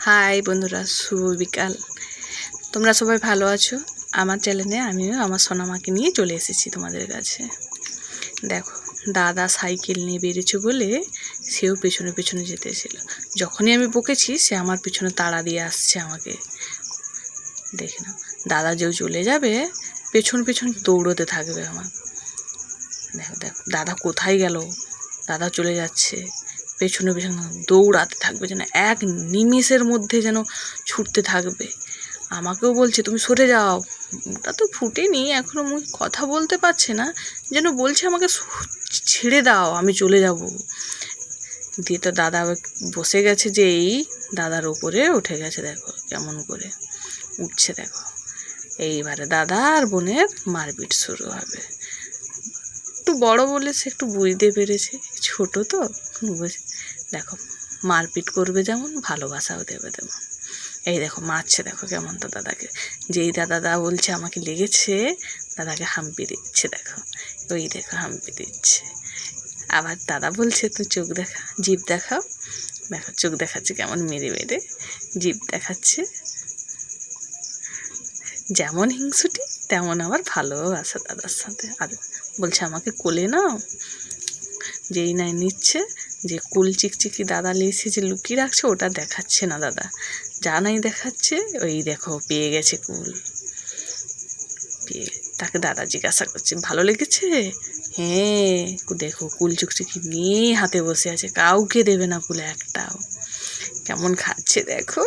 High বন্ধুরা, শুভ বিকাল। তোমরা সবাই ভালো আছো? আমার চ্যানেলে আমিও আমার সোনামাকে নিয়ে চলে এসেছি তোমাদের কাছে। দেখো, দাদা সাইকেল নিয়ে বেরিয়েছে বলে সেও পেছনে পেছনে যেতেছিল। যখনই আমি বকেছি সে আমার পিছনে তাড়া দিয়ে আসছে আমাকে। দেখে নাও, দাদা যেও চলে যাবে পেছন পেছন দৌড়তে থাকবে আমার। দেখো দেখো দাদা কোথায় গেল, দাদা চলে যাচ্ছে, পেছনে পেছনে দৌড়াতে থাকবে, যেন এক নিমেষের মধ্যে যেন ছুটতে থাকবে। আমাকেও বলছে তুমি সরে যাও। ওটা তো ফুটেনি এখনো, মুখ কথা বলতে পারছে না, যেন বলছে আমাকে ছেড়ে দাও, আমি চলে যাব। দিয়ে তো দাদা বসে গেছে, যে এই দাদার উপরে উঠে গেছে। দেখো কেমন করে উঠছে, দেখো। এইবারে দাদা আর বোনের মারপিট শুরু হবে। একটু বড় বলে সে একটু বুঝতে পেরেছে, ছোট তো দেখো মারপিট করবে যেমন, ভালোবাসাও দেবে তেমন। এই দেখো মারছে, দেখো কেমন তো দাদাকে। যেই দাদা বলছে আমাকে লেগেছে, দাদাকে হাম্পি দিচ্ছে। দেখো ওই দেখো হাম্পি দিচ্ছে। আবার দাদা বলছে তো চোখ দেখা, জিভ দেখাও। দেখো চোখ দেখাচ্ছে কেমন মেরে মেরে, জিভ দেখাচ্ছে। যেমন হিংসুটি তেমন আবার ভালোবাসা দাদার সাথে। আর বলছে আমাকে কোলে নাও। যেই নাই নিচ্ছে, যে কুল চিকচিকি দাদা লেসে যে লুকিয়ে রাখছে ওটা দেখাচ্ছে না দাদা, যা নাই দেখাচ্ছে। ওই দেখো পেয়ে গেছে কুল। পেয়ে তাকে দাদা জিজ্ঞাসা করছে ভালো লেগেছে? হ্যাঁ, দেখো কুল চুকচুকি নিয়ে হাতে বসে আছে, কাউকে দেবে না কুলে একটাও। কেমন খাচ্ছে দেখো।